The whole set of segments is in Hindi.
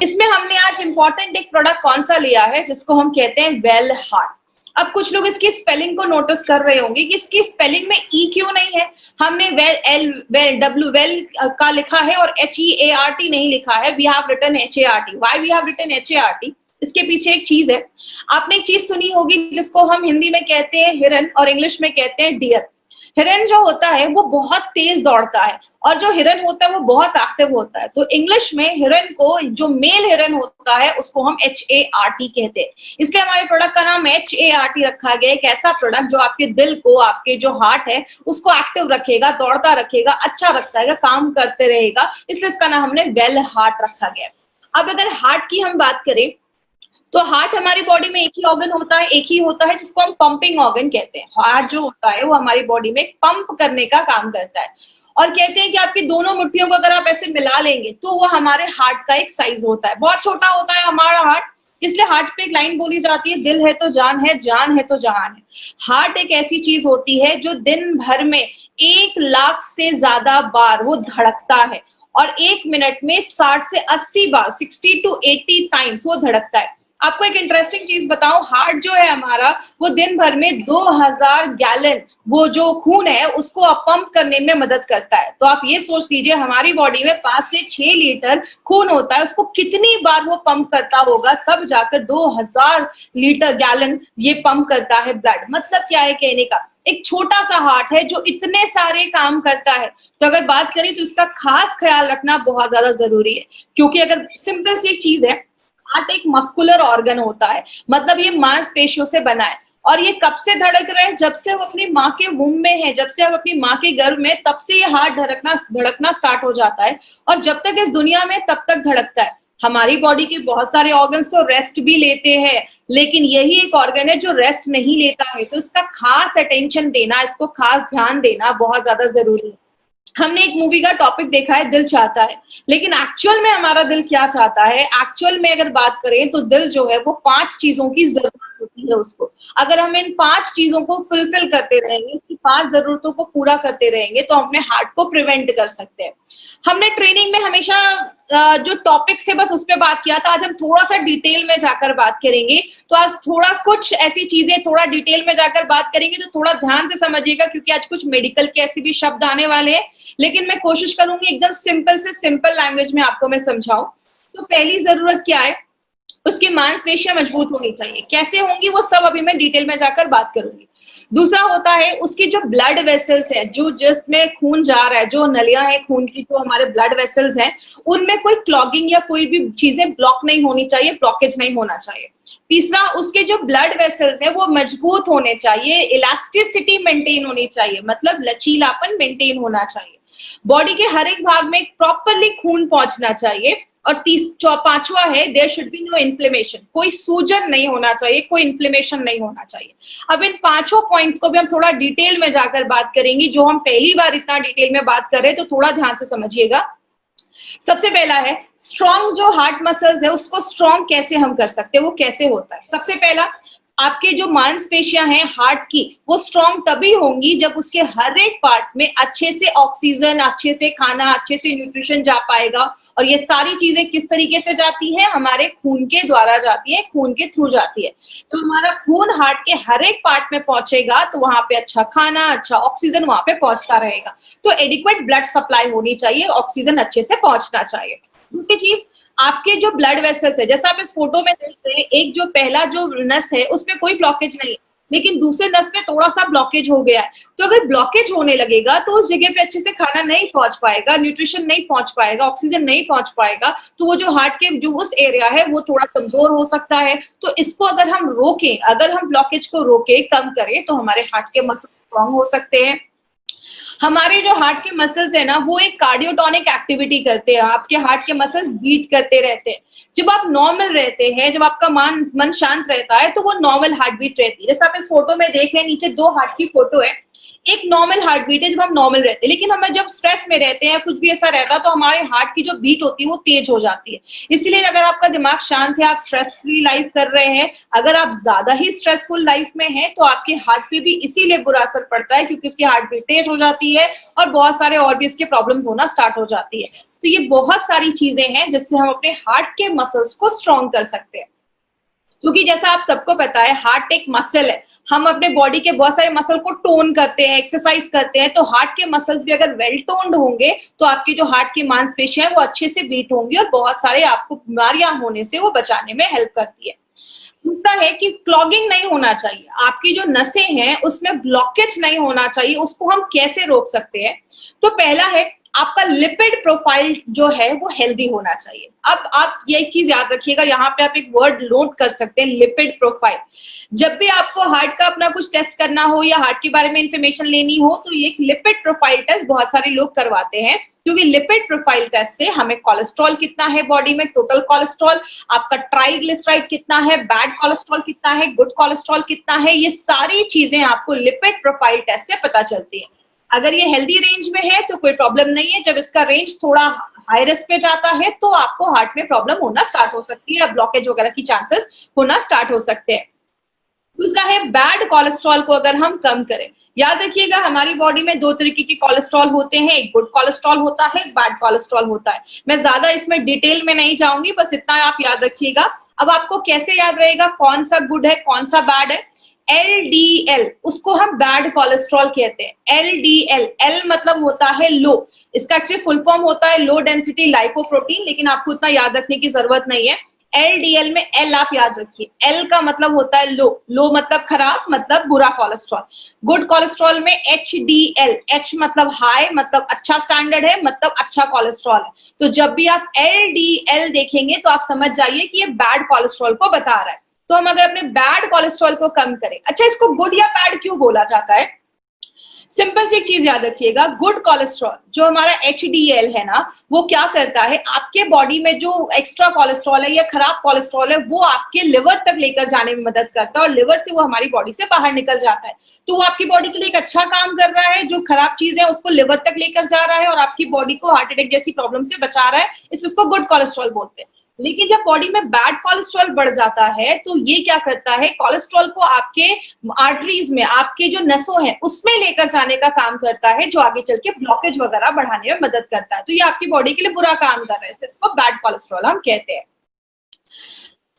इसमें हमने आज इंपॉर्टेंट एक प्रोडक्ट कौन सा लिया है जिसको हम कहते हैं वेल हार्ट। अब कुछ लोग इसकी स्पेलिंग को नोटिस कर रहे होंगे कि इसकी स्पेलिंग में ई क्यों नहीं है। हमने वेल का लिखा है और HEART नहीं लिखा है। We have written HART। Why we have written HART? इसके पीछे एक चीज है। आपने एक चीज सुनी होगी जिसको हम हिंदी में कहते हैं हिरन और इंग्लिश में कहते हैं डियर। हिरन जो होता है वो बहुत तेज दौड़ता है और जो हिरन होता है वो बहुत एक्टिव होता है। तो इंग्लिश में हिरन को, जो मेल हिरन होता है, उसको हम HART कहते हैं। इसलिए हमारे प्रोडक्ट का नाम HART रखा गया। एक ऐसा प्रोडक्ट जो आपके दिल को, आपके जो हार्ट है उसको एक्टिव रखेगा, दौड़ता रखेगा, अच्छा रखेगा, काम करते रहेगा। इसलिए इसका नाम हमने वेल हार्ट रखा गया। अब अगर हार्ट की हम बात करें तो हार्ट हमारी बॉडी में एक ही ऑर्गन होता है, एक ही होता है जिसको हम पंपिंग ऑर्गन कहते हैं। हार्ट जो होता है वो हमारी बॉडी में पंप करने का काम करता है और कहते हैं कि आपकी दोनों मुट्ठियों को अगर आप ऐसे मिला लेंगे तो वो हमारे हार्ट का एक साइज होता है। बहुत छोटा होता है हमारा हार्ट, इसलिए हार्ट पे एक लाइन बोली जाती है, दिल है तो जान है, जान है तो जहान है। हार्ट एक ऐसी चीज होती है जो दिन भर में 1 लाख से ज्यादा बार वो धड़कता है और 1 मिनट में 60 से 80 बार, 60 to 80 टाइम्स वो धड़कता है। आपको एक इंटरेस्टिंग चीज बताऊं, हार्ट जो है हमारा वो दिन भर में 2000 गैलन वो जो खून है उसको पंप करने में मदद करता है। तो आप ये सोच लीजिए हमारी बॉडी में 5 से 6 लीटर खून होता है, उसको कितनी बार वो पंप करता होगा, तब जाकर 2000 लीटर गैलन ये पंप करता है ब्लड। मतलब क्या है कहने का, एक छोटा सा हार्ट है जो इतने सारे काम करता है। तो अगर बात करें तो इसका खास ख्याल रखना बहुत ज्यादा जरूरी है, क्योंकि अगर सिंपल सी एक चीज है, हार्ट एक मस्कुलर ऑर्गन होता है, मतलब ये मांसपेशियों से बना है और ये कब से धड़क रहा है, जब से वो अपनी माँ के वूम्ब में है, जब से अब अपनी माँ के गर्भ में, तब से ये हार्ट धड़कना स्टार्ट हो जाता है और जब तक इस दुनिया में तब तक धड़कता है। हमारी बॉडी के बहुत सारे ऑर्गन्स तो रेस्ट भी लेते हैं, लेकिन यही एक ऑर्गन है जो रेस्ट नहीं लेता है। तो इसका खास अटेंशन देना, इसको खास ध्यान देना बहुत ज्यादा जरूरी है। हमने एक मूवी का टॉपिक देखा है, दिल चाहता है, लेकिन एक्चुअल में हमारा दिल क्या चाहता है? एक्चुअल में अगर बात करें तो दिल जो है वो 5 चीजों की जरूरत होती है उसको। अगर हम इन 5 चीजों को फुलफिल करते रहेंगे, इसकी 5 जरूरतों को पूरा करते रहेंगे, तो अपने हार्ट को प्रिवेंट कर सकते हैं। हमने ट्रेनिंग में हमेशा जो टॉपिक्स थे बस उस पर बात किया था। आज हम थोड़ा सा डिटेल में जाकर बात करेंगे। तो आज थोड़ा कुछ ऐसी चीजें थोड़ा डिटेल में जाकर बात करेंगे, तो थोड़ा ध्यान से समझिएगा, क्योंकि आज कुछ मेडिकल के ऐसे भी शब्द आने वाले हैं, लेकिन मैं कोशिश करूंगी एकदम सिंपल से सिंपल लैंग्वेज में आपको मैं समझाऊं। तो पहली जरूरत क्या है, उसकी मांसपेशियां मजबूत होनी चाहिए। कैसे होंगी वो सब अभी मैं डिटेल में जाकर बात करूंगी। दूसरा होता है उसकी जो ब्लड वेसल्स है, जो जिसमें खून जा रहा है, जो नलियां हैं खून की, जो हमारे ब्लड वेसल्स हैं, उनमें कोई क्लॉगिंग या कोई भी चीजें ब्लॉक नहीं होनी चाहिए, ब्लॉकेज नहीं होना चाहिए। तीसरा, उसके जो ब्लड वेसल्स है वो मजबूत होने चाहिए, इलास्टिसिटी मेंटेन होनी चाहिए, मतलब लचीलापन मेंटेन होना चाहिए। बॉडी के हर एक भाग में प्रॉपरली खून पहुंचना चाहिए। और 5वां है, there should be no inflammation, कोई सूजन नहीं होना चाहिए, कोई इन्फ्लेमेशन नहीं होना चाहिए। अब इन 5 पॉइंट्स को भी हम थोड़ा डिटेल में जाकर बात करेंगे, जो हम पहली बार इतना डिटेल में बात कर रहे हैं, तो थोड़ा ध्यान से समझिएगा। सबसे पहला है स्ट्रॉन्ग, जो हार्ट मसल्स है उसको स्ट्रॉन्ग कैसे हम कर सकते हैं, वो कैसे होता है। सबसे पहला, आपके जो मांसपेशियां हैं हार्ट की, वो स्ट्रॉन्ग तभी होंगी जब उसके हर एक पार्ट में अच्छे से ऑक्सीजन, अच्छे से खाना, अच्छे से न्यूट्रिशन जा पाएगा। और ये सारी चीजें किस तरीके से जाती हैं? हमारे खून के द्वारा जाती है, खून के थ्रू जाती है। तो हमारा खून हार्ट के हर एक पार्ट में पहुंचेगा तो वहां पे अच्छा खाना, अच्छा ऑक्सीजन वहां पे पहुंचता रहेगा। तो एडिक्वेट ब्लड सप्लाई होनी चाहिए, ऑक्सीजन अच्छे से पहुंचना चाहिए। दूसरी चीज, आपके जो ब्लड वेसल्स है, जैसा आप इस फोटो में देख रहे हैं, एक जो पहला जो नस है उसमें कोई ब्लॉकेज नहीं है, लेकिन दूसरे नस में थोड़ा सा ब्लॉकेज हो गया है। तो अगर ब्लॉकेज होने लगेगा तो उस जगह पे अच्छे से खाना नहीं पहुंच पाएगा, न्यूट्रिशन नहीं पहुंच पाएगा, ऑक्सीजन नहीं पहुंच पाएगा, तो वो जो हार्ट के जो उस एरिया है वो थोड़ा कमजोर हो सकता है। तो इसको अगर हम रोकें, अगर हम ब्लॉकेज को रोकें, कम करें, तो हमारे हार्ट के मसल स्ट्रॉन्ग हो सकते हैं। हमारे जो हार्ट के मसल्स है ना, वो एक कार्डियोटोनिक एक्टिविटी करते हैं। आपके हार्ट के मसल्स बीट करते रहते हैं। जब आप नॉर्मल रहते हैं, जब आपका मन शांत रहता है, तो वो नॉर्मल हार्ट बीट रहती है। जैसे आप इस फोटो में देख रहे हैं, नीचे 2 हार्ट की फोटो है। एक नॉर्मल हार्ट बीट है जब हम नॉर्मल रहते हैं, लेकिन हमें जब स्ट्रेस में रहते हैं, कुछ भी ऐसा रहता है, तो हमारे हार्ट की जो बीट होती है वो तेज हो जाती है। इसलिए अगर आपका दिमाग शांत है, आप स्ट्रेस फ्री लाइफ कर रहे हैं, अगर आप ज्यादा ही स्ट्रेसफुल लाइफ में हैं, तो आपके हार्ट पे भी इसीलिए बुरा असर पड़ता है, क्योंकि उसकी हार्ट बीट तेज हो जाती है और बहुत सारे और भी इसके प्रॉब्लम्स होना स्टार्ट हो जाती है। तो ये बहुत सारी चीजें हैं जिससे हम अपने हार्ट के मसल्स को स्ट्रॉन्ग कर सकते हैं, क्योंकि जैसा आप सबको पता है हार्ट एक मसल है। हम अपने बॉडी के बहुत सारे मसल को टोन करते हैं, एक्सरसाइज करते हैं, तो हार्ट के मसल्स भी अगर वेल टोन्ड होंगे तो आपकी जो हार्ट की मांसपेशियां हैं वो अच्छे से बीट होंगी और बहुत सारे आपको बीमारियां होने से वो बचाने में हेल्प करती है। दूसरा है कि क्लॉगिंग नहीं होना चाहिए, आपकी जो नसें हैं उसमें ब्लॉकेज नहीं होना चाहिए। उसको हम कैसे रोक सकते हैं? तो पहला है, आपका लिपिड प्रोफाइल जो है वो हेल्दी होना चाहिए। अब आप ये चीज याद रखिएगा, यहाँ पे आप एक वर्ड नोट कर सकते हैं, लिपिड प्रोफाइल। जब भी आपको हार्ट का अपना कुछ टेस्ट करना हो या हार्ट के बारे में इंफॉर्मेशन लेनी हो, तो ये एक लिपिड प्रोफाइल टेस्ट बहुत सारे लोग करवाते हैं, क्योंकि लिपिड प्रोफाइल टेस्ट से हमें कोलेस्ट्रॉल कितना है बॉडी में, टोटल कोलेस्ट्रॉल, आपका ट्राइग्लिसराइड कितना है, बैड कोलेस्ट्रॉल कितना है, गुड कोलेस्ट्रॉल कितना है, ये सारी चीजें आपको लिपिड प्रोफाइल टेस्ट से पता चलती है। अगर ये हेल्दी रेंज में है तो कोई प्रॉब्लम नहीं है, जब इसका रेंज थोड़ा हाई रिस्क पे जाता है तो आपको हार्ट में प्रॉब्लम होना स्टार्ट हो सकती है, ब्लॉकेज वगैरह की चांसेस होना स्टार्ट हो सकते हैं। दूसरा है, बैड कोलेस्ट्रॉल को अगर हम कम करें। याद रखिएगा, हमारी बॉडी में दो तरीके के कोलेस्ट्रॉल होते हैं, एक गुड कोलेस्ट्रॉल होता है, एक बैड कोलेस्ट्रॉल होता है। मैं ज्यादा इसमें डिटेल में नहीं जाऊंगी, बस इतना आप याद रखिएगा। अब आपको कैसे याद रहेगा कौन सा गुड है कौन सा बैड है? LDL, उसको हम बैड कोलेस्ट्रॉल कहते हैं। LDL, L मतलब होता है लो, इसका एक्चुअली फुल फॉर्म होता है लो डेंसिटी लाइपोप्रोटीन, लेकिन आपको इतना याद रखने की जरूरत नहीं है। LDL में L आप याद रखिए, L का मतलब होता है लो, लो मतलब खराब, मतलब बुरा कोलेस्ट्रॉल। गुड कोलेस्ट्रॉल में HDL, H मतलब हाई, मतलब अच्छा स्टैंडर्ड है, मतलब अच्छा कोलेस्ट्रॉल है। तो जब भी आप LDL देखेंगे तो आप समझ जाइए कि ये बैड कोलेस्ट्रॉल को बता रहा है। तो हम अगर अपने बैड कोलेस्ट्रॉल को कम करें, अच्छा इसको गुड या बैड क्यों बोला जाता है? सिंपल सी एक चीज याद रखिएगा, गुड कोलेस्ट्रॉल जो हमारा HDL है ना, वो क्या करता है, आपके बॉडी में जो एक्स्ट्रा कोलेस्ट्रॉल है या खराब कोलेस्ट्रॉल है वो आपके लिवर तक लेकर जाने में मदद करता है और लिवर से वो हमारी बॉडी से बाहर निकल जाता है। तो वो आपकी बॉडी के लिए एक अच्छा काम कर रहा है, जो खराब चीज है उसको लिवर तक लेकर जा रहा है और आपकी बॉडी को हार्ट अटैक जैसी प्रॉब्लम से बचा रहा है, इसलिए उसको गुड कोलेस्ट्रॉल बोलते हैं। लेकिन जब बॉडी में बैड कोलेस्ट्रॉल बढ़ जाता है तो ये क्या करता है, कोलेस्ट्रॉल को आपके आर्टरीज में, आपके जो नसों हैं उसमें लेकर जाने का काम करता है, जो आगे चल के ब्लॉकेज वगैरह बढ़ाने में मदद करता है। तो ये आपकी बॉडी के लिए बुरा काम कर रहा है, इसको बैड कोलेस्ट्रॉल हम कहते हैं।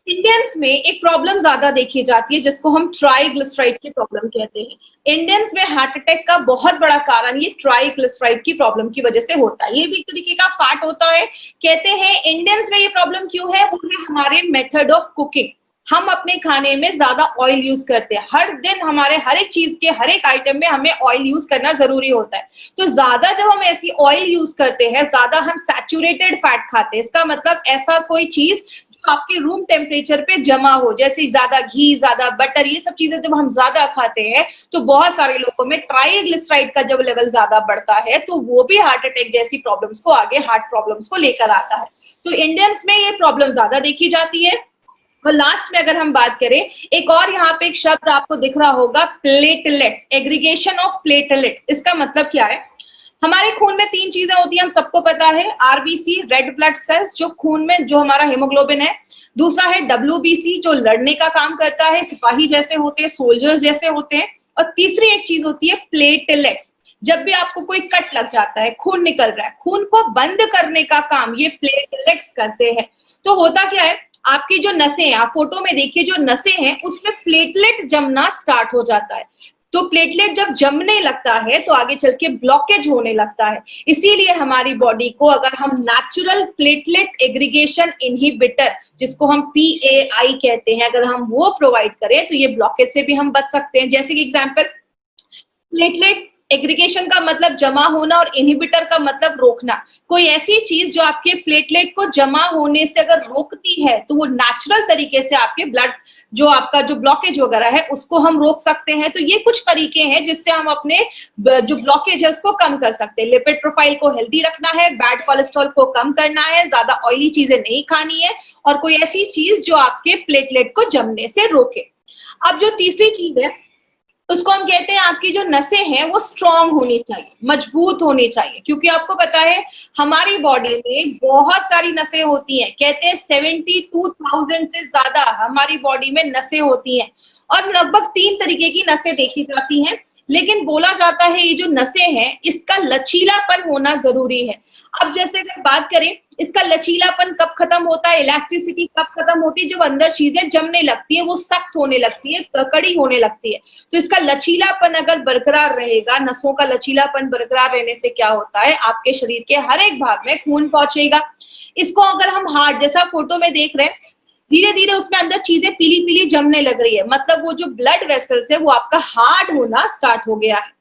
इंडियंस में एक प्रॉब्लम ज्यादा देखी जाती है जिसको हम ट्राइग्लिसराइड की प्रॉब्लम कहते हैं। इंडियंस में हार्ट अटैक का बहुत बड़ा कारण ये ट्राइग्लिसराइड की प्रॉब्लम की वजह से होता है। ये भी एक तरीके का फैट होता है। कहते हैं इंडियंस में ये प्रॉब्लम क्यों है, वो है हमारे मेथड ऑफ कुकिंग। हम अपने खाने में ज्यादा ऑयल यूज करते हैं, हर दिन हमारे हर एक चीज के हर एक आइटम में हमें ऑयल यूज करना जरूरी होता है। तो ज्यादा जब हम ऐसी ऑयल यूज करते हैं, ज्यादा हम सैचुरेटेड फैट खाते हैं, इसका मतलब ऐसा कोई चीज आपके रूम टेम्परेचर पे जमा हो, जैसे ज्यादा घी, ज्यादा बटर, ये सब चीजें जब हम ज्यादा खाते हैं तो बहुत सारे लोगों में ट्राइग्लिसराइड का जब लेवल ज्यादा बढ़ता है तो वो भी हार्ट अटैक जैसी प्रॉब्लम्स को, आगे हार्ट प्रॉब्लम्स को लेकर आता है। तो इंडियंस में ये प्रॉब्लम ज्यादा देखी जाती है। और लास्ट में अगर हम बात करें, एक और यहाँ पे एक शब्द आपको दिख रहा होगा, प्लेटलेट्स, एग्रीगेशन ऑफ प्लेटलेट्स। इसका मतलब क्या है? हमारे खून में तीन चीजें होती हैं, हम सबको पता है। आरबीसी, रेड ब्लड सेल्स, जो खून में जो हमारा हेमोग्लोबिन है। दूसरा है डब्ल्यूबीसी, जो लड़ने का काम करता है, सिपाही जैसे होते हैं, सोल्जर्स जैसे होते हैं। और तीसरी एक चीज होती है प्लेटलेट्स। जब भी आपको कोई कट लग जाता है, खून निकल रहा है, खून को बंद करने का काम ये प्लेटलेट्स करते हैं। तो होता क्या है, आपकी जो नसें हैं, आप फोटो में देखिए, जो नसें हैं उसमें प्लेटलेट जमना स्टार्ट हो जाता है। तो प्लेटलेट जब जमने लगता है तो आगे चल के ब्लॉकेज होने लगता है। इसीलिए हमारी बॉडी को अगर हम नेचुरल प्लेटलेट एग्रीगेशन इनहिबिटर, जिसको हम PAI कहते हैं, अगर हम वो प्रोवाइड करें तो ये ब्लॉकेज से भी हम बच सकते हैं। जैसे कि एग्जांपल, प्लेटलेट एग्रीगेशन का मतलब जमा होना और इनहिबिटर का मतलब रोकना। कोई ऐसी चीज जो आपके प्लेटलेट को जमा होने से अगर रोकती है तो वो नेचुरल तरीके से आपके ब्लड, जो आपका जो ब्लॉकेज वगैरह है, उसको हम रोक सकते हैं। तो ये कुछ तरीके हैं जिससे हम अपने जो ब्लॉकेज है उसको कम कर सकते हैं। लिपिड प्रोफाइल को हेल्दी रखना है, बैड कोलेस्ट्रॉल को कम करना है, ज्यादा ऑयली चीजें नहीं खानी है, और कोई ऐसी चीज जो आपके प्लेटलेट को जमने से रोके। अब जो तीसरी चीज है उसको हम कहते हैं आपकी जो नसें हैं वो स्ट्रांग होनी चाहिए, मजबूत होनी चाहिए, क्योंकि आपको पता है हमारी बॉडी में बहुत सारी नसें होती हैं। कहते हैं 72,000 से ज्यादा हमारी बॉडी में नसें होती हैं और लगभग 3 तरीके की नसें देखी जाती हैं। लेकिन बोला जाता है ये जो नसें हैं इसका लचीलापन होना जरूरी है। अब जैसे अगर बात करें इसका लचीलापन कब खत्म होता है, इलास्टिसिटी कब खत्म होती है, जब अंदर चीजें जमने लगती है, वो सख्त होने लगती है, कड़ी होने लगती है। तो इसका लचीलापन अगर बरकरार रहेगा, नसों का लचीलापन बरकरार रहने से क्या होता है, आपके शरीर के हर एक भाग में खून पहुंचेगा। इसको अगर हम हार्ट जैसा फोटो में देख रहे हैं, धीरे धीरे उसमें अंदर चीजें पीली पीली जमने लग रही है, मतलब वो जो ब्लड वेसल्स है वो आपका हार्ड होना स्टार्ट हो गया है।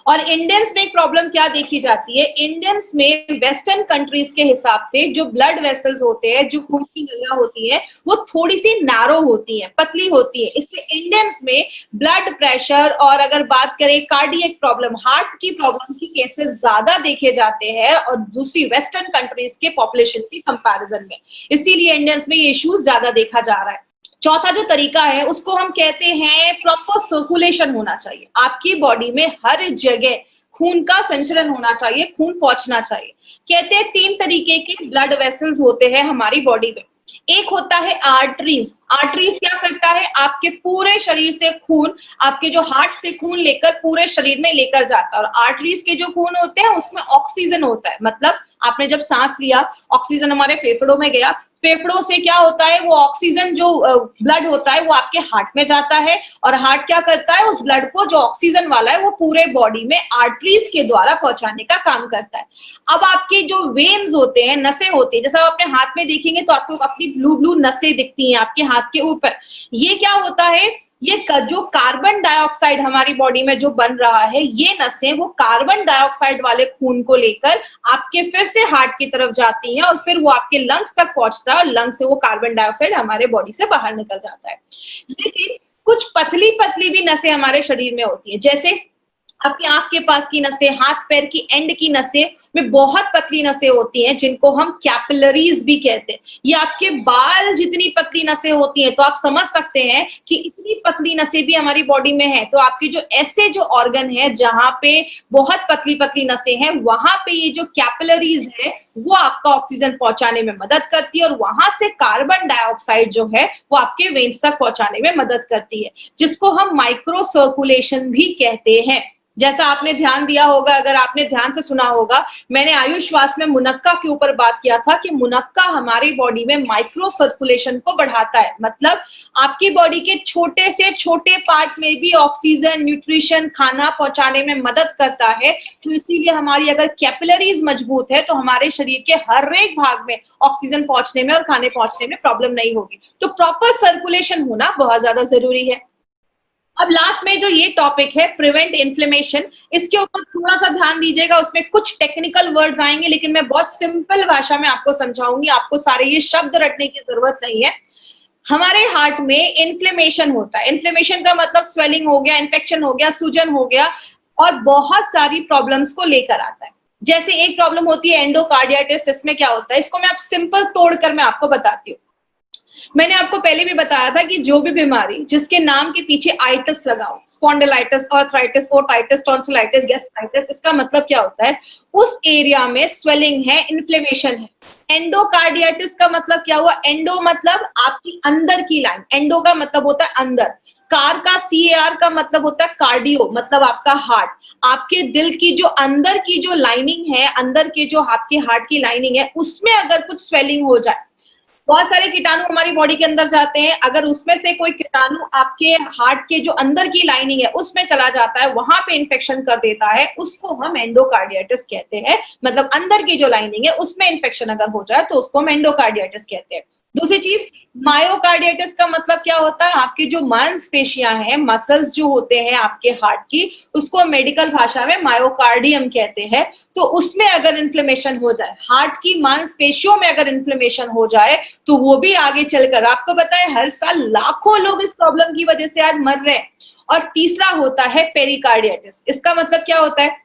और इंडियंस में एक प्रॉब्लम क्या देखी जाती है, इंडियंस में वेस्टर्न कंट्रीज के हिसाब से जो ब्लड वेसल्स होते हैं, जो खून की नलियां होती हैं, वो थोड़ी सी नैरो होती हैं, पतली होती है। इसलिए इंडियंस में ब्लड प्रेशर और अगर बात करें कार्डियक प्रॉब्लम, हार्ट की प्रॉब्लम की केसेस ज्यादा देखे जाते हैं और दूसरी वेस्टर्न कंट्रीज के पॉपुलेशन के कंपैरिजन में, इसीलिए इंडियंस में ये इश्यूज ज्यादा देखा जा रहा है। चौथा जो तरीका है उसको हम कहते हैं प्रॉपर सर्कुलेशन होना चाहिए। आपकी बॉडी में हर जगह खून का संचरण होना चाहिए, खून पहुंचना चाहिए। कहते हैं 3 तरीके के ब्लड वेसल्स होते हैं हमारी बॉडी में। एक होता है आर्टरीज। आर्टरीज क्या करता है, आपके पूरे शरीर से खून, आपके जो हार्ट से खून लेकर पूरे शरीर में लेकर जाता है। और आर्टरीज के जो खून होते हैं उसमें ऑक्सीजन होता है, मतलब आपने जब सांस लिया ऑक्सीजन हमारे फेफड़ों में गया, फेफड़ों से क्या होता है, वो ऑक्सीजन जो ब्लड होता है वो आपके हार्ट में जाता है और हार्ट क्या करता है, उस ब्लड को जो ऑक्सीजन वाला है वो पूरे बॉडी में आर्टरीज के द्वारा पहुंचाने का काम करता है। अब आपके जो वेन्स होते हैं, नसें होती है, जैसा आप अपने हाथ में देखेंगे तो आपको अपनी ब्लू ब्लू नसें दिखती हैं आपके हाथ के ऊपर। ये क्या होता है, ये जो कार्बन डाइऑक्साइड हमारी बॉडी में जो बन रहा है, ये नसें वो कार्बन डाइऑक्साइड वाले खून को लेकर आपके फिर से हार्ट की तरफ जाती हैं और फिर वो आपके लंग्स तक पहुंचता है और लंग्स से वो कार्बन डाइऑक्साइड हमारे बॉडी से बाहर निकल जाता है। लेकिन कुछ पतली पतली भी नसें हमारे शरीर में होती है, जैसे आपकी आंख के पास की नसें, हाथ पैर की एंड की नसें में बहुत पतली नसें होती हैं जिनको हम कैपिलरीज भी कहते हैं। ये आपके बाल जितनी पतली नसें होती हैं, तो आप समझ सकते हैं कि इतनी पतली नसें भी हमारी बॉडी में है। तो आपके जो ऐसे जो ऑर्गन है जहां पे बहुत पतली पतली नसें हैं, वहां पे ये जो कैपिलरीज है वो आपका ऑक्सीजन पहुंचाने में मदद करती है और वहां से कार्बन डाइऑक्साइड जो है वो आपके वेन्स तक पहुंचाने में मदद करती है, जिसको हम माइक्रो सर्कुलेशन भी कहते हैं। जैसा आपने ध्यान दिया होगा, अगर आपने ध्यान से सुना होगा, मैंने आयुष श्वास में मुनक्का के ऊपर बात किया था कि मुनक्का हमारी बॉडी में माइक्रो सर्कुलेशन को बढ़ाता है, मतलब आपकी बॉडी के छोटे से छोटे पार्ट में भी ऑक्सीजन, न्यूट्रिशन, खाना पहुंचाने में मदद करता है। तो इसीलिए हमारी अगर कैपिलरीज मजबूत है तो हमारे शरीर के हर एक भाग में ऑक्सीजन पहुंचने में और खाने पहुंचने में प्रॉब्लम नहीं होगी। तो प्रॉपर सर्कुलेशन होना बहुत ज्यादा जरूरी है। अब लास्ट में जो ये टॉपिक है प्रिवेंट इन्फ्लेमेशन, इसके ऊपर थोड़ा सा ध्यान दीजिएगा। उसमें कुछ टेक्निकल वर्ड्स आएंगे लेकिन मैं बहुत सिंपल भाषा में आपको समझाऊंगी, आपको सारे ये शब्द रटने की जरूरत नहीं है। हमारे हार्ट में इन्फ्लेमेशन होता है। इन्फ्लेमेशन का मतलब स्वेलिंग हो गया, इन्फेक्शन हो गया, सूजन हो गया और बहुत सारी प्रॉब्लम्स को लेकर आता है। जैसे एक प्रॉब्लम होती है एंडोकार्डियाटिस। इसमें क्या होता है, इसको मैं आप सिंपल तोड़कर मैं आपको बताती हूँ। मैंने आपको पहले भी बताया था कि जो भी बीमारी जिसके नाम के पीछे आइटिस लगा हो, spondylitis, arthritis, otitis, tonsillitis, gastritis, इसका मतलब क्या होता है, उस एरिया में स्वेलिंग है, इन्फ्लेमेशन है। एंडोकार्डियाटिस का मतलब क्या हुआ, एंडो मतलब आपकी अंदर की लाइन, एंडो का मतलब होता है अंदर, कार का CAR का मतलब होता है कार्डियो, मतलब आपका हार्ट। आपके दिल की जो अंदर की जो लाइनिंग है, अंदर के जो आपके हार्ट की लाइनिंग है, उसमें अगर कुछ स्वेलिंग हो जाए, बहुत सारे कीटाणु हमारी बॉडी के अंदर जाते हैं, अगर उसमें से कोई कीटाणु आपके हार्ट के जो अंदर की लाइनिंग है उसमें चला जाता है, वहां पे इन्फेक्शन कर देता है, उसको हम एंडोकार्डियाटिस कहते हैं। मतलब अंदर की जो लाइनिंग है उसमें इन्फेक्शन अगर हो जाए तो उसको हम एंडोकार्डियाटिस कहते हैं। दूसरी चीज, मायोकार्डियाटिस का मतलब क्या होता है, आपकी जो मांसपेशियां हैं, मसल्स जो होते हैं आपके हार्ट की, उसको मेडिकल भाषा में मायोकार्डियम कहते हैं। तो उसमें अगर इन्फ्लेमेशन हो जाए, हार्ट की मांसपेशियों में अगर इन्फ्लेमेशन हो जाए तो वो भी आगे चलकर, आपको पता है हर साल लाखों लोग इस प्रॉब्लम की वजह से आज मर रहे हैं। और तीसरा होता है पेरिकार्डियाटिस। इसका मतलब क्या होता है,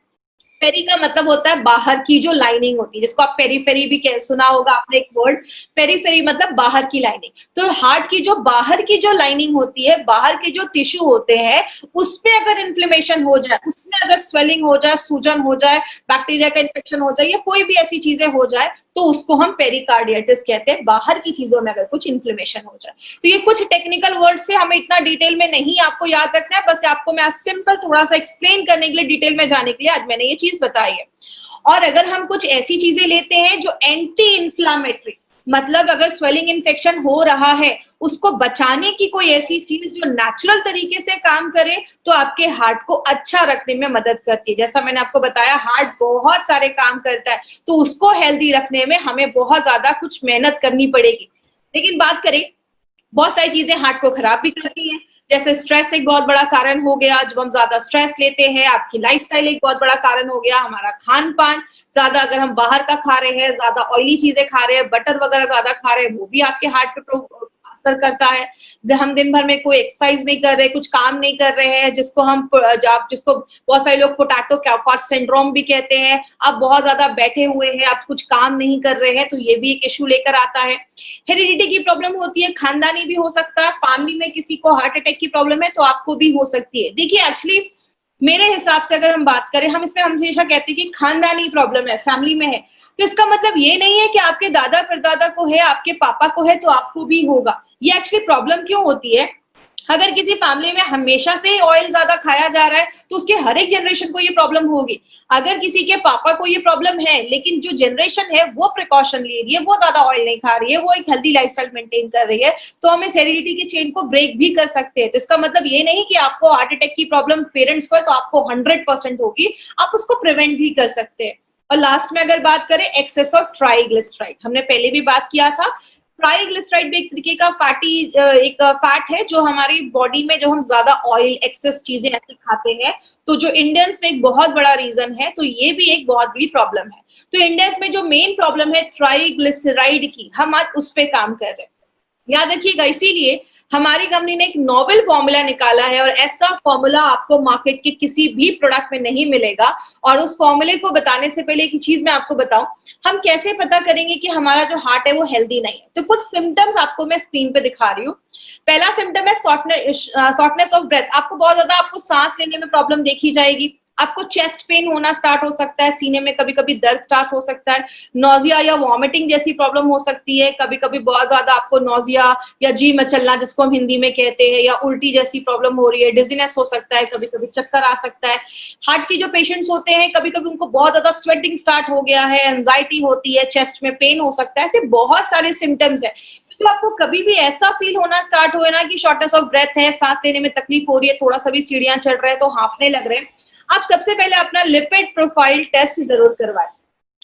पेरी का मतलब होता है बाहर की जो लाइनिंग होती है, जिसको आप पेरीफेरी भी सुना होगा आपने एक वर्ड। पेरीफेरी मतलब बाहर की लाइनिंग। तो हार्ट की जो बाहर की जो लाइनिंग होती है, बाहर के जो टिश्यू होते हैं, उसमें अगर इन्फ्लेमेशन हो जाए, उसमें अगर स्वेलिंग हो जाए, सूजन हो जाए, बैक्टीरिया का इन्फेक्शन हो जाए, या कोई भी ऐसी चीजें हो जाए, तो उसको हम पेरिकार्डियटिस कहते हैं, बाहर की चीजों में अगर कुछ इन्फ्लेमेशन हो जाए। तो ये कुछ टेक्निकल वर्ड से हमें इतना डिटेल में नहीं आपको याद रखना है, बस आपको मैं सिंपल थोड़ा सा एक्सप्लेन करने के लिए, डिटेल में जाने के लिए आज मैंने ये चीज बताई है। और अगर हम कुछ ऐसी चीजें लेते हैं जो एंटी इन्फ्लामेटरी, मतलब अगर स्वेलिंग इन्फेक्शन हो रहा है, उसको बचाने की कोई ऐसी चीज जो नेचुरल तरीके से काम करे, तो आपके हार्ट को अच्छा रखने में मदद करती है। जैसा मैंने आपको बताया, हार्ट बहुत सारे काम करता है, तो उसको हेल्दी रखने में हमें बहुत ज्यादा कुछ मेहनत करनी पड़ेगी। लेकिन बात करें, बहुत सारी चीजें हार्ट को खराब भी करती हैं, जैसे स्ट्रेस एक बहुत बड़ा कारण हो गया, जब हम ज्यादा स्ट्रेस लेते हैं, आपकी लाइफस्टाइल एक बहुत बड़ा कारण हो गया, हमारा खान पान ज्यादा, अगर हम बाहर का खा रहे हैं, ज्यादा ऑयली चीजें खा रहे हैं, बटर वगैरह ज्यादा खा रहे हैं, वो भी आपके हार्ट पे असर करता है। जब हम दिन भर में कोई एक्सरसाइज नहीं कर रहे, कुछ काम नहीं कर रहे हैं, जिसको बहुत सारे लोग पोटैटो कैफार्ट सिंड्रोम भी कहते हैं, आप बहुत ज्यादा बैठे हुए हैं, आप कुछ काम नहीं कर रहे हैं, तो ये भी एक इश्यू लेकर आता है। हेरिडिटी की प्रॉब्लम होती है, खानदानी भी हो सकता है, फैमिली में किसी को हार्ट अटैक की प्रॉब्लम है तो आपको भी हो सकती है। देखिए, एक्चुअली मेरे हिसाब से अगर हम बात करें, हम इसमें हमेशा कहते हैं कि खानदानी प्रॉब्लम है, फैमिली में है, तो इसका मतलब ये नहीं है कि आपके दादा परदादा को है, आपके पापा को है तो आपको भी होगा। ये एक्चुअली प्रॉब्लम क्यों होती है, अगर किसी फैमिली में हमेशा से ऑयल ज्यादा खाया जा रहा है, तो उसके हर एक जनरेशन को ये प्रॉब्लम होगी। अगर किसी के पापा को ये प्रॉब्लम है, लेकिन जो जनरेशन है वो प्रिकॉशन ले रही है, वो ज्यादा ऑयल नहीं खा रही है, वो एक हेल्दी लाइफस्टाइल मेंटेन कर रही है, तो हम इस हेरिडिटी की चेन को ब्रेक भी कर सकते हैं। तो इसका मतलब ये नहीं कि आपको हार्ट अटैक की प्रॉब्लम पेरेंट्स को है तो आपको 100% होगी, आप उसको प्रिवेंट भी कर सकते हैं। और लास्ट में अगर बात करें, एक्सेस ऑफ ट्राइग्लिसराइड, हमने पहले भी बात किया था। ट्राइग्लिसराइड भी एक तरीके का एक फैट है जो हमारी बॉडी में, जब हम ज्यादा ऑयल एक्सेस चीजें ऐसे खाते हैं, तो जो इंडियंस में एक बहुत बड़ा रीजन है, तो ये भी एक बहुत बड़ी प्रॉब्लम है। तो इंडियंस में जो मेन प्रॉब्लम है ट्राइग्लिसराइड की, हम आज उस पर काम कर रहे हैं, याद रखिएगा। इसीलिए हमारी कंपनी ने एक नोवेल फॉर्मूला निकाला है, और ऐसा फॉर्मूला आपको मार्केट के किसी भी प्रोडक्ट में नहीं मिलेगा। और उस फॉर्मूले को बताने से पहले एक चीज मैं आपको बताऊं, हम कैसे पता करेंगे कि हमारा जो हार्ट है वो हेल्दी नहीं है। तो कुछ सिम्टम्स आपको मैं स्क्रीन पे दिखा रही हूँ। पहला सिम्टम है शॉर्टनेस ऑफ ब्रेथ, आपको बहुत ज्यादा आपको सांस लेने में प्रॉब्लम देखी जाएगी, आपको चेस्ट पेन होना स्टार्ट हो सकता है, सीने में कभी कभी दर्द स्टार्ट हो सकता है, नोजिया या वॉमिटिंग जैसी प्रॉब्लम हो सकती है, कभी कभी बहुत ज्यादा आपको नोजिया या जी मचलना जिसको हम हिंदी में कहते हैं, या उल्टी जैसी प्रॉब्लम हो रही है, डिजीनेस हो सकता है, कभी कभी चक्कर आ सकता है। हार्ट की जो पेशेंट्स होते हैं, कभी कभी उनको बहुत ज्यादा स्वेटिंग स्टार्ट हो गया है, एंजाइटी होती है, चेस्ट में पेन हो सकता है, ऐसे बहुत सारे सिम्टम्स है। तो आपको कभी भी ऐसा फील होना स्टार्ट हुए ना कि शॉर्टनेस ऑफ ब्रेथ है, सांस लेने में तकलीफ हो रही है, थोड़ा सा भी सीढ़ियां चढ़ रहे हैं तो हांफने लग रहे हैं, आप सबसे पहले अपना लिपिड प्रोफाइल टेस्ट जरूर करवाएं।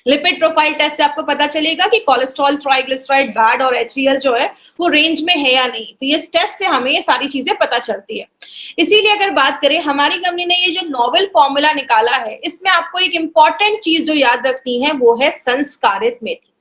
लिपिड प्रोफाइल टेस्ट से आपको पता चलेगा कि कोलेस्ट्रॉल, ट्राइग्लिसराइड, बैड और एचडीएल जो है वो रेंज में है या नहीं। तो ये टेस्ट से हमें ये सारी चीजें पता चलती है। इसीलिए अगर बात करें, हमारी कंपनी ने ये जो नोवेल फॉर्मूला निकाला है, इसमें आपको एक इंपॉर्टेंट चीज जो याद रखनी है वो है संस्कारित मेथी।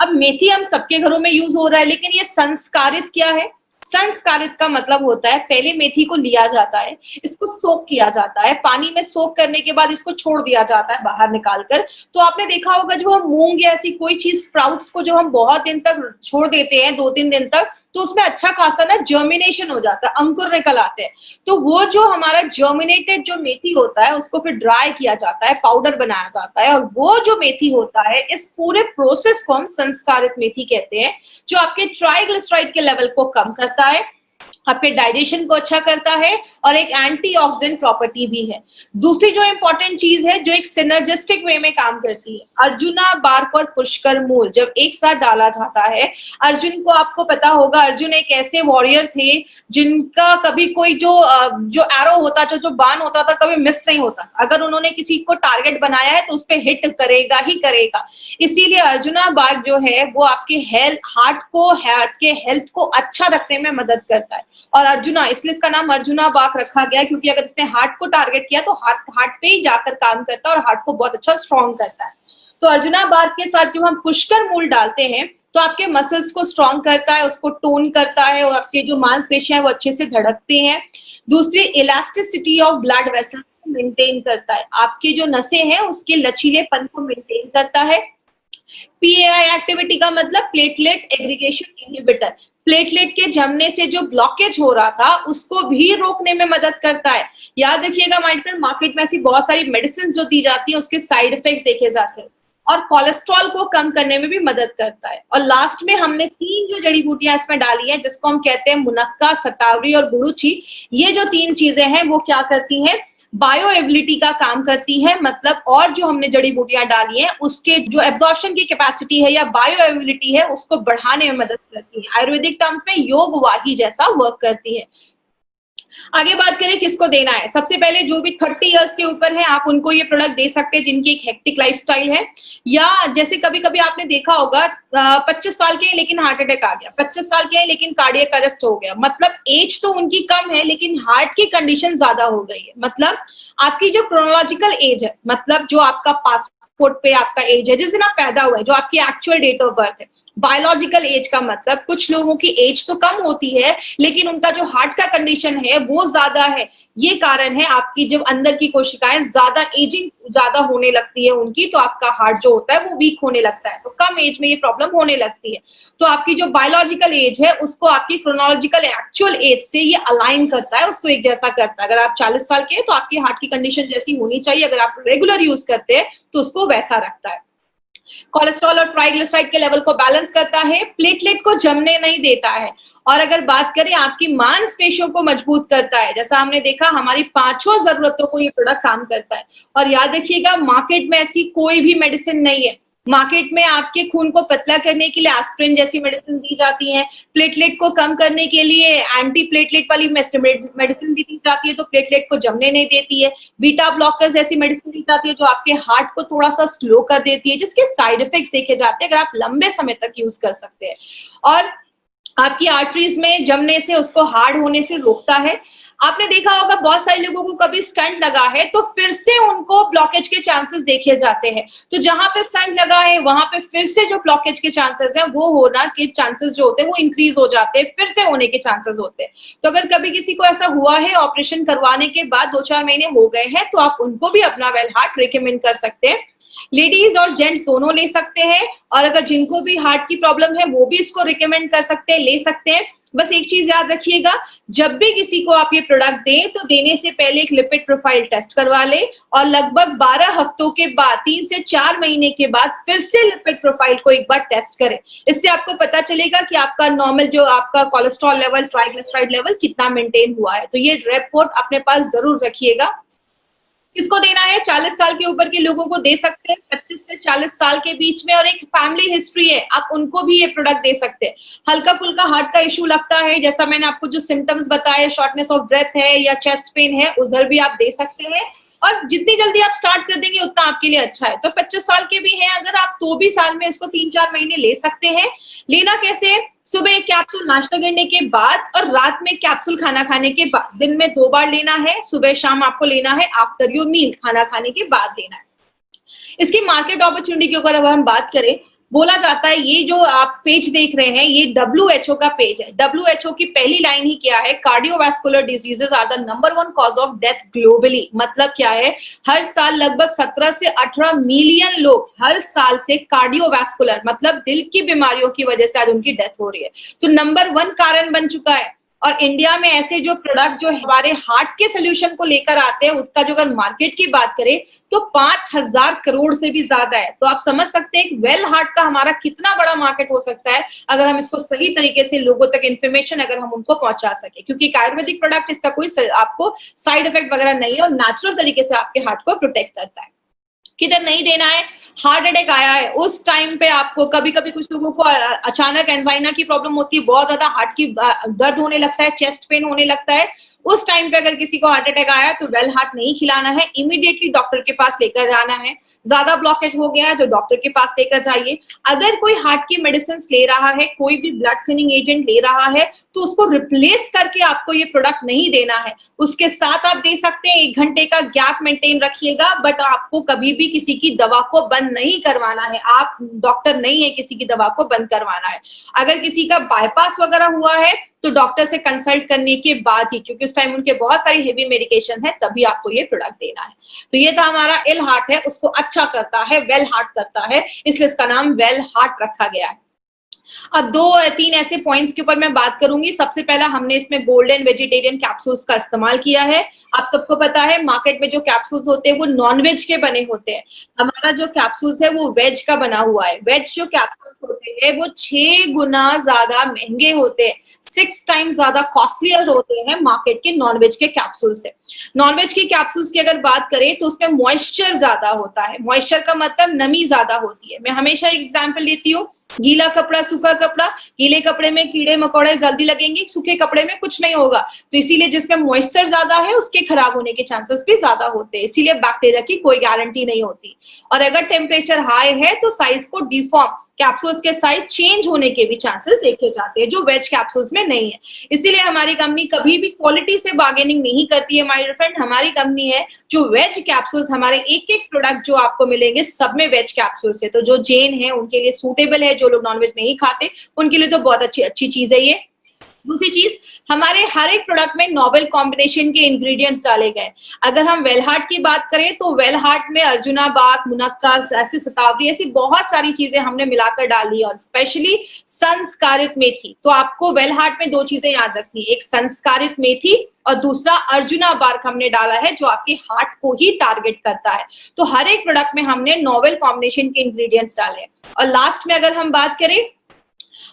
अब मेथी हम सबके घरों में यूज हो रहा है, लेकिन ये संस्कारित क्या है? संस्कारित का मतलब होता है, पहले मेथी को लिया जाता है, इसको सोक किया जाता है, पानी में सोक करने के बाद इसको छोड़ दिया जाता है बाहर निकालकर। तो आपने देखा होगा, जब हम मूंग या ऐसी कोई चीज स्प्राउट्स को जब हम बहुत दिन तक छोड़ देते हैं, 2-3 दिन तक, तो उसमें अच्छा खासा ना जर्मिनेशन हो जाता है, अंकुर निकल आते हैं। तो वो जो हमारा जर्मिनेटेड जो मेथी होता है, उसको फिर ड्राई किया जाता है, पाउडर बनाया जाता है, और वो जो मेथी होता है, इस पूरे प्रोसेस को हम संस्कारित मेथी कहते हैं, जो आपके ट्राइग्लिसराइड के लेवल को कम करता है, आपके डाइजेशन को अच्छा करता है, और एक एंटीऑक्सीडेंट प्रॉपर्टी भी है। दूसरी जो इंपॉर्टेंट चीज है, जो एक सिनर्जिस्टिक वे में काम करती है, अर्जुना बार्क और पुष्कर मूल जब एक साथ डाला जाता है, अर्जुन को आपको पता होगा, अर्जुन एक ऐसे वॉरियर थे जिनका कभी कोई जो एरो होता, जो बाण होता था, कभी मिस नहीं होता। अगर उन्होंने किसी को टारगेट बनाया है तो उस पर हिट करेगा ही करेगा। इसीलिए अर्जुना बार्क जो है वो आपके हार्ट के हेल्थ को अच्छा रखने में मदद करता है। और अर्जुना, इसलिए इसका नाम अर्जुना बार्क रखा गया, क्योंकि अगर इसने हार्ट को टारगेट किया तो हार्ट पे ही जाकर काम करता है और हार्ट को बहुत अच्छा स्ट्रॉन्ग करता है। तो अर्जुना बार्क के साथ जब हम पुष्कर मूल डालते हैं तो आपके मसल्स को स्ट्रॉन्ग करता है, उसको टोन करता है, और आपके जो मांसपेशियां वो अच्छे से धड़कते हैं। दूसरी, elasticity of blood vessel maintain करता है, आपके जो नसें हैं उसके लचीलेपन को मेंटेन करता है। पीएआई एक्टिविटी का मतलब प्लेटलेट एग्रीगेशन इनहिबिटर, प्लेटलेट के जमने से जो ब्लॉकेज हो रहा था उसको भी रोकने में मदद करता है। याद रखिएगा माय फ्रेंड, मार्केट में ऐसी बहुत सारी मेडिसिन जो दी जाती है उसके साइड इफेक्ट्स देखे जाते हैं, और कोलेस्ट्रॉल को कम करने में भी मदद करता है। और लास्ट में हमने 3 जो जड़ी बूटियां इसमें डाली हैं जिसको हम कहते हैं मुनक्का, सतावरी और गुड़ुची, ये जो 3 चीजें हैं वो क्या करती हैं, बायो एबिलिटी का काम करती है। मतलब और जो हमने जड़ी बूटियां डाली हैं उसके जो एब्जॉर्प्शन की कैपेसिटी है या बायो एबिलिटी है उसको बढ़ाने में मदद करती है। आयुर्वेदिक टर्म्स में योग वाही जैसा वर्क करती है। आगे बात करें किसको देना है, सबसे पहले जो भी 30 इयर्स के ऊपर है आप उनको ये प्रोडक्ट दे सकते हैं जिनकी एक हेक्टिक लाइफस्टाइल है, या जैसे कभी कभी आपने देखा होगा 25 साल के हैं लेकिन हार्ट अटैक आ गया, 25 साल के हैं लेकिन कार्डियक अरेस्ट हो गया, मतलब एज तो उनकी कम है लेकिन हार्ट की कंडीशन ज्यादा हो गई है। मतलब आपकी जो क्रोनोलॉजिकल एज है, मतलब जो आपका पासपोर्ट पे आपका एज है जिस दिन आप पैदा हुए, जो आपकी एक्चुअल डेट ऑफ बर्थ है। बायोलॉजिकल एज का मतलब कुछ लोगों की एज तो कम होती है लेकिन उनका जो हार्ट का कंडीशन है वो ज्यादा है। ये कारण है आपकी जब अंदर की कोशिकाएं ज्यादा एजिंग ज्यादा होने लगती है उनकी, तो आपका हार्ट जो होता है वो वीक होने लगता है, तो कम एज में ये प्रॉब्लम होने लगती है। तो आपकी जो बायोलॉजिकल एज है उसको आपकी क्रोनोलॉजिकल एक्चुअल एज से ये अलाइन करता है, उसको एक जैसा करता है। अगर आप 40 साल के हैं तो आपकी हार्ट की कंडीशन जैसी होनी चाहिए, अगर आप रेगुलर यूज करते हैं तो उसको वैसा रखता है। कोलेस्ट्रॉल और ट्राइग्लिसराइड के लेवल को बैलेंस करता है, प्लेटलेट को जमने नहीं देता है, और अगर बात करें आपकी मांसपेशियों को मजबूत करता है। जैसा हमने देखा हमारी 5 जरूरतों को ये प्रोडक्ट काम करता है। और याद रखिएगा मार्केट में ऐसी कोई भी मेडिसिन नहीं है, मार्केट में आपके खून को पतला करने के लिए एस्पिरिन जैसी मेडिसिन दी जाती है, प्लेटलेट को कम करने के लिए एंटी प्लेटलेट वाली मेडिसिन भी दी जाती है तो प्लेटलेट को जमने नहीं देती है, बीटा ब्लॉकर्स जैसी मेडिसिन दी जाती है जो आपके हार्ट को थोड़ा सा स्लो कर देती है, जिसके साइड इफेक्ट्स देखे जाते हैं अगर आप लंबे समय तक यूज कर सकते हैं, और आपकी आर्टरीज में जमने से उसको हार्ड होने से रोकता है। आपने देखा होगा बहुत सारे लोगों को कभी स्टंट लगा है तो फिर से उनको ब्लॉकेज के चांसेस देखे जाते हैं, तो जहां पे स्टंट लगा है वहां पे फिर से जो ब्लॉकेज के चांसेस हैं वो होना के चांसेस जो होते हैं वो इंक्रीज हो जाते हैं, फिर से होने के चांसेस होते हैं। तो अगर कभी किसी को ऐसा हुआ है ऑपरेशन करवाने के बाद 2-4 महीने हो गए हैं तो आप उनको भी अपना वेल हार्ट रिकमेंड कर सकते हैं। लेडीज और जेंट्स दोनों ले सकते हैं, और अगर जिनको भी हार्ट की प्रॉब्लम है वो भी इसको रिकमेंड कर सकते हैं, ले सकते हैं। बस एक चीज याद रखिएगा, जब भी किसी को आप ये प्रोडक्ट दें तो देने से पहले एक लिपिड प्रोफाइल टेस्ट करवा ले, और लगभग 12 हफ्तों के बाद 3 से 4 महीने के बाद फिर से लिपिड प्रोफाइल को एक बार टेस्ट करें। इससे आपको पता चलेगा कि आपका नॉर्मल जो आपका कोलेस्ट्रॉल लेवल, ट्राइग्लिसराइड लेवल कितना मेंटेन हुआ है। तो ये रिपोर्ट अपने पास जरूर रखिएगा। किसको देना है, 40 साल के ऊपर के लोगों को दे सकते हैं, 25 से 40 साल के बीच में और एक फैमिली हिस्ट्री है आप उनको भी ये प्रोडक्ट दे सकते हैं। हल्का फुल्का हार्ट का इशू लगता है, जैसा मैंने आपको जो सिम्टम्स बताए, शॉर्टनेस ऑफ ब्रेथ है या चेस्ट पेन है, उधर भी आप दे सकते हैं, और जितनी जल्दी आप स्टार्ट कर देंगे उतना आपके लिए अच्छा है। तो 25 साल के भी हैं अगर आप तो भी साल में इसको 3-4 महीने ले सकते हैं। लेना कैसे, सुबह एक कैप्सूल नाश्ता करने के बाद और रात में कैप्सूल खाना खाने के बाद, दिन में 2 बार लेना है, सुबह शाम आपको लेना है, आफ्टर योर मील खाना खाने के बाद लेना है। इसकी मार्केट अपॉर्चुनिटी की अगर हम बात करें, बोला जाता है ये जो आप पेज देख रहे हैं ये WHO का पेज है। WHO की पहली लाइन ही क्या है, cardiovascular diseases are the number 1 cause of death globally. मतलब क्या है, हर साल लगभग 17 से 18 मिलियन लोग हर साल से कार्डियोवैस्कुलर मतलब दिल की बीमारियों की वजह से आज उनकी डेथ हो रही है, तो नंबर 1 कारण बन चुका है। और इंडिया में ऐसे जो प्रोडक्ट जो हमारे हार्ट के सोल्यूशन को लेकर आते हैं उसका जो अगर मार्केट की बात करें तो 5000 करोड़ से भी ज्यादा है। तो आप समझ सकते हैं वेल हार्ट का हमारा कितना बड़ा मार्केट हो सकता है अगर हम इसको सही तरीके से लोगों तक इन्फॉर्मेशन अगर हम उनको पहुंचा सके, क्योंकि एक आयुर्वेदिक प्रोडक्ट इसका कोई आपको साइड इफेक्ट वगैरह नहीं है और नेचुरल तरीके से आपके हार्ट को प्रोटेक्ट करता है। किधर नहीं देना है, हार्ट अटैक आया है उस टाइम पे आपको, कभी कभी कुछ लोगों को अचानक एंजाइना की प्रॉब्लम होती है, बहुत ज्यादा हार्ट की दर्द होने लगता है, चेस्ट पेन होने लगता है, उस टाइम पे अगर किसी को हार्ट अटैक आया तो वेल हार्ट नहीं खिलाना है, इमीडिएटली डॉक्टर के पास लेकर जाना है। ज्यादा ब्लॉकेज हो गया है तो डॉक्टर के पास लेकर जाइए। अगर कोई हार्ट की मेडिसिन ले रहा है, कोई भी ब्लड थिनिंग एजेंट ले रहा है तो उसको रिप्लेस करके आपको ये प्रोडक्ट नहीं देना है, उसके साथ आप दे सकते हैं। 1 घंटे का गैप मेंटेन रखिएगा, बट आपको कभी भी किसी की दवा को बंद नहीं करवाना है, आप डॉक्टर नहीं है किसी की दवा को बंद करवाना है। अगर किसी का बाईपास वगैरह हुआ है तो डॉक्टर से कंसल्ट करने के बाद ही, क्योंकि उस टाइम उनके बहुत सारी हेवी मेडिकेशन है, तभी आपको ये प्रोडक्ट देना है। तो ये था हमारा इल हार्ट है, उसको अच्छा करता है, वेल हार्ट करता है, इसलिए इसका नाम वेल हार्ट रखा गया है। अब 2-3 ऐसे पॉइंट्स के ऊपर मैं बात करूंगी। सबसे पहला, हमने इसमें गोल्डन वेजिटेरियन कैप्सूल्स का इस्तेमाल किया है। आप सबको पता है मार्केट में जो कैप्सूल्स होते हैं वो नॉन वेज के बने होते हैं। हमारा जो कैप्सूल्स है वो वेज का बना हुआ है। वेज जो कैप्सूल्स होते हैं वो 6 गुना ज्यादा महंगे होते हैं, 6 टाइम्स ज्यादा कॉस्टलियर होते हैं मार्केट के नॉनवेज के कैप्सूल से। नॉनवेज की कैप्सूल्स की अगर बात करें तो उसमें मॉइस्चर ज्यादा होता है। मॉइस्चर का मतलब नमी ज्यादा होती है। मैं हमेशा एक एग्जांपल देती हूँ, गीला कपड़ा, सूखा कपड़ा। गीले कपड़े में कीड़े मकोड़े जल्दी लगेंगे, सूखे कपड़े में कुछ नहीं होगा। तो इसीलिए जिसमें मॉइस्चर ज्यादा है उसके खराब होने के चांसेस भी ज्यादा होते हैं, इसीलिए बैक्टीरिया की कोई गारंटी नहीं होती। और अगर टेम्परेचर हाई है तो साइज को डिफॉर्म, कैप्सूल्स के साइज चेंज होने के भी चांसेस देखे जाते हैं, जो वेज कैप्सूल्स में नहीं है। इसीलिए हमारी कंपनी कभी भी क्वालिटी से बार्गेनिंग नहीं करती है माय डियर फ्रेंड। हमारी कंपनी है जो वेज कैप्सूल्स, हमारे एक एक प्रोडक्ट जो आपको मिलेंगे सब में वेज कैप्सूल्स है। तो जो जैन है उनके लिए सूटेबल है, जो लोग नॉनवेज नहीं खाते उनके लिए तो बहुत अच्छी चीज है ये। दूसरी चीज, हमारे हर एक प्रोडक्ट में नोवेल कॉम्बिनेशन के इंग्रेडिएंट्स डाले गए। अगर हम वेल हार्ट की बात करें तो वेल हार्ट में अर्जुना बाग, मुनक्का, ऐसी शतावरी, ऐसी बहुत सारी चीजें हमने मिलाकर डाली, और स्पेशली संस्कारित मेथी। तो आपको वेल हार्ट में 2 चीजें याद रखनी, एक संस्कारित मेथी और दूसरा अर्जुना बार्क हमने डाला है, जो आपके हार्ट को ही टारगेट करता है। तो हर एक प्रोडक्ट में हमने नोवेल कॉम्बिनेशन के इंग्रेडिएंट्स डाले हैं। और लास्ट में अगर हम बात करें,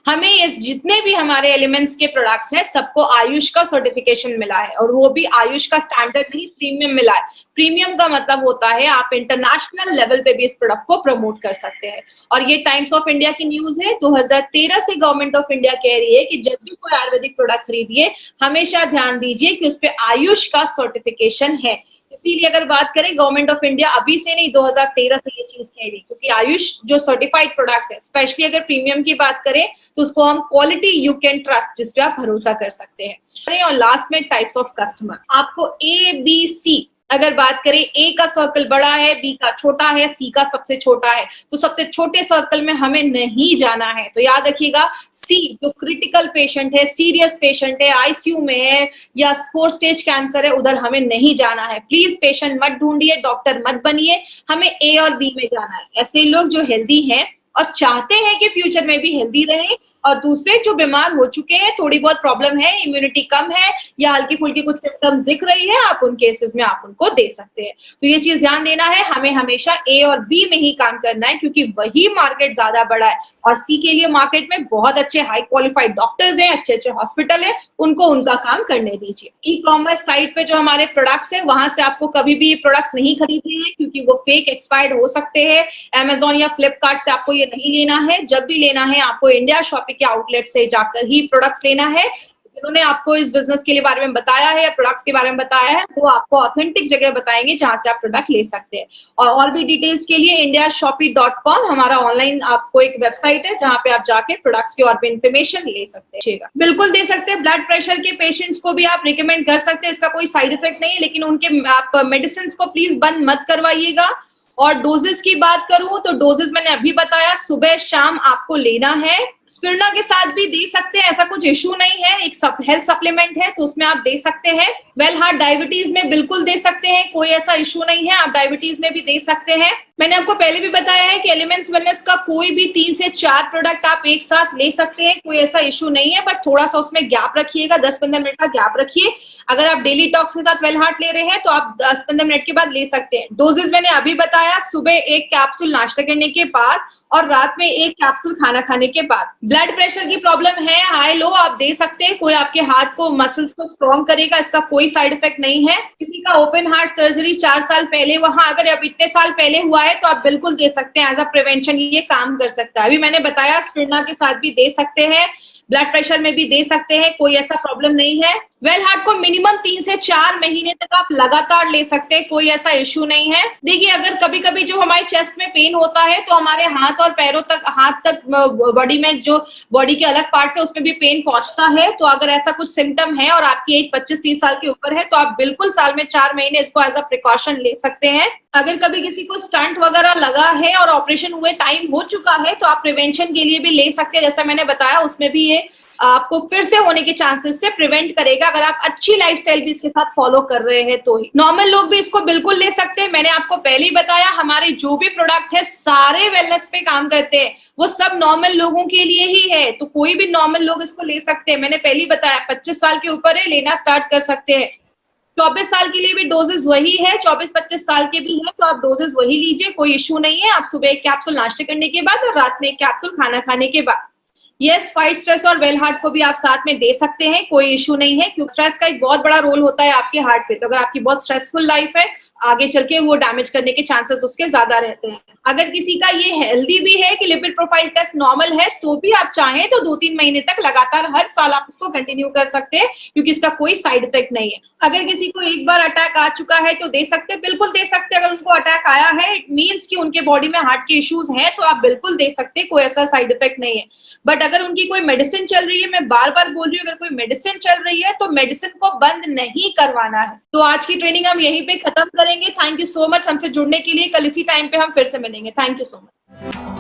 हमें ये जितने भी हमारे एलिमेंट्स के प्रोडक्ट्स हैं सबको आयुष का सर्टिफिकेशन मिला है, और वो भी आयुष का स्टैंडर्ड नहीं, प्रीमियम मिला है। प्रीमियम का मतलब होता है आप इंटरनेशनल लेवल पे भी इस प्रोडक्ट को प्रमोट कर सकते हैं। और ये टाइम्स ऑफ इंडिया की न्यूज है, 2013 से गवर्नमेंट ऑफ इंडिया कह रही है कि जब भी कोई आयुर्वेदिक प्रोडक्ट खरीदिए हमेशा ध्यान दीजिए कि उस पर आयुष का सर्टिफिकेशन है। इसीलिए अगर बात करें, गवर्नमेंट ऑफ इंडिया अभी से नहीं 2013 से ये चीज कह रही, क्योंकि आयुष जो सर्टिफाइड प्रोडक्ट्स है, स्पेशली अगर प्रीमियम की बात करें तो उसको हम क्वालिटी यू कैन ट्रस्ट, जिस पे आप भरोसा कर सकते हैं। और लास्ट में टाइप्स ऑफ कस्टमर, आपको ABC अगर बात करें, ए का सर्कल बड़ा है, बी का छोटा है, सी का सबसे छोटा है, तो सबसे छोटे सर्कल में हमें नहीं जाना है। तो याद रखिएगा, सी जो क्रिटिकल पेशेंट है, सीरियस पेशेंट है, आईसीयू में है या 4 स्टेज कैंसर है, उधर हमें नहीं जाना है। प्लीज पेशेंट मत ढूंढिए, डॉक्टर मत बनिए, हमें ए और बी में जाना है। ऐसे लोग जो हेल्दी हैं और चाहते हैं कि फ्यूचर में भी हेल्दी रहे, और दूसरे जो बीमार हो चुके हैं, थोड़ी बहुत प्रॉब्लम है, इम्यूनिटी कम है या हल्की फुल्की कुछ सिम्टम्स दिख रही है, आप उन केसेस में आप उनको दे सकते हैं। तो ये चीज ध्यान देना है, हमें हमेशा ए और बी में ही काम करना है, क्योंकि वही मार्केट ज्यादा बड़ा है। और सी के लिए मार्केट में बहुत अच्छे हाई क्वालिफाइड डॉक्टर्स हैं, अच्छे हॉस्पिटल है, उनको उनका काम करने दीजिए। ई कॉमर्स साइट पे जो हमारे प्रोडक्ट्स है, वहां से आपको कभी भी प्रोडक्ट्स नहीं खरीदने हैं, क्योंकि वो फेक एक्सपायर्ड हो सकते हैं। अमेजोन या फ्लिपकार्ट से आपको ये नहीं लेना है। जब भी लेना है आपको इंडिया शॉपिंग के आउटलेट से जाकर ही प्रोडक्ट्स लेना है। जिन्होंने आपको इस बिजनेस के लिए बारे में बताया है या प्रोडक्ट्स के बारे में बताया है, वो आपको ऑथेंटिक जगह बताएंगे जहां से आप प्रोडक्ट ले सकते हैं। और भी डिटेल्स के लिए indiashopee.com हमारा ऑनलाइन आपको एक वेबसाइट है, जहां पे आप जाके प्रोडक्ट्स की और भी इंफॉर्मेशन ले सकते हैं। बिल्कुल दे सकते हैं। ब्लड प्रेशर के पेशेंट्स को भी आप रिकमेंड कर सकते हैं, इसका कोई साइड इफेक्ट नहीं है, लेकिन उनके आप मेडिसिन को प्लीज बंद मत करवाइएगा। और डोजेस की बात करूं तो डोजेस मैंने अभी बताया, सुबह शाम आपको लेना है। स्पिरुलिना के साथ भी दे सकते हैं, ऐसा कुछ इशू नहीं है, एक हेल्थ सप्लीमेंट है तो उसमें आप दे सकते हैं। वेल हार्ट डायबिटीज में बिल्कुल दे सकते हैं, कोई ऐसा इशू नहीं है, आप डायबिटीज में भी दे सकते हैं। मैंने आपको पहले भी बताया है कि एलिमेंट्स वेलनेस का कोई भी 3 से 4 प्रोडक्ट आप एक साथ ले सकते हैं, कोई ऐसा इशू नहीं है, बट थोड़ा सा उसमें गैप रखिएगा, 10-15 मिनट का गैप रखिए। अगर आप डेली टॉक्स के साथ वेल हार्ट ले रहे हैं तो आप 10-15 मिनट के बाद ले सकते हैं। डोजेज मैंने अभी बताया, सुबह 1 कैप्सूल नाश्ता करने के बाद और रात में 1 कैप्सूल खाना खाने के बाद। ब्लड प्रेशर की प्रॉब्लम है, हाई लो, आप दे सकते हैं, कोई आपके हार्ट को मसल्स को स्ट्रॉन्ग करेगा, इसका कोई साइड इफेक्ट नहीं है। किसी का ओपन हार्ट सर्जरी 4 साल पहले, वहां अगर अब इतने साल पहले हुआ है तो आप बिल्कुल दे सकते हैं, एज अ प्रिवेंशन ये काम कर सकता है। अभी मैंने बताया स्पिरुलिना के साथ भी दे सकते हैं, ब्लड प्रेशर में भी दे सकते हैं, कोई ऐसा प्रॉब्लम नहीं है। वेल हार्ट को मिनिमम 3 से 4 महीने तक आप लगातार ले सकते हैं, कोई ऐसा इश्यू नहीं है। देखिए, अगर कभी कभी जो हमारे चेस्ट में पेन होता है तो हमारे हाथ और पैरों तक, हाथ तक बॉडी में, जो बॉडी के अलग पार्ट है उसमें भी पेन पहुंचता है। तो अगर ऐसा कुछ सिम्टम है और आपकी एज 25-30 साल के ऊपर है तो आप बिल्कुल साल में 4 महीने इसको एज अ प्रिकॉशन ले सकते हैं। अगर कभी किसी को स्टंट वगैरह लगा है और ऑपरेशन हुए टाइम हो चुका है तो आप प्रिवेंशन के लिए भी ले सकते हैं, जैसा मैंने बताया, उसमें भी ये आपको फिर से होने के चांसेस से प्रिवेंट करेगा, अगर आप अच्छी लाइफस्टाइल भी इसके साथ फॉलो कर रहे हैं तो ही। नॉर्मल लोग भी इसको बिल्कुल ले सकते हैं। मैंने आपको पहले ही बताया, हमारे जो भी प्रोडक्ट है सारे वेलनेस पे काम करते हैं, वो सब नॉर्मल लोगों के लिए ही है, तो कोई भी नॉर्मल लोग इसको ले सकते हैं। मैंने पहले ही बताया 25 साल के ऊपर है, लेना स्टार्ट कर सकते हैं। 24 साल के लिए भी डोजेस वही है, 24-25 साल के भी है तो आप डोजेस वही लीजिए, कोई इश्यू नहीं है। आप सुबह एक कैप्सूल नाश्ते करने के बाद और रात में एक कैप्सूल खाना खाने के बाद। यस, फाइट स्ट्रेस और वेल हार्ट को भी आप साथ में दे सकते हैं, कोई इश्यू नहीं है, क्योंकि स्ट्रेस का एक बहुत बड़ा रोल होता है आपके हार्ट पे। तो अगर आपकी बहुत स्ट्रेसफुल लाइफ है, आगे चल के वो डैमेज करने के चांसेस उसके ज्यादा रहते हैं। अगर किसी का ये हेल्दी भी है कि लिपिड प्रोफाइल टेस्ट नॉर्मल है, तो भी आप चाहें तो 2-3 महीने तक लगातार हर साल आप इसको कंटिन्यू कर सकते हैं, क्योंकि इसका कोई साइड इफेक्ट नहीं है। अगर किसी को एक बार अटैक आ चुका है तो दे सकते हैं, बिल्कुल दे सकते हैं। अगर उनको अटैक आया है, इट मीन्स कि उनके बॉडी में हार्ट के इश्यूज हैं, तो आप बिल्कुल दे सकते हैं, कोई ऐसा साइड इफेक्ट नहीं है। बट अगर उनकी कोई मेडिसिन चल रही है, मैं बार बार बोल रही हूँ, अगर कोई मेडिसिन चल रही है तो मेडिसिन को बंद नहीं करवाना है। तो आज की ट्रेनिंग हम यहीं पे खत्म करेंगे। थैंक यू सो मच हमसे जुड़ने के लिए। कल इसी टाइम पे हम फिर से मिलेंगे। Thank you so much.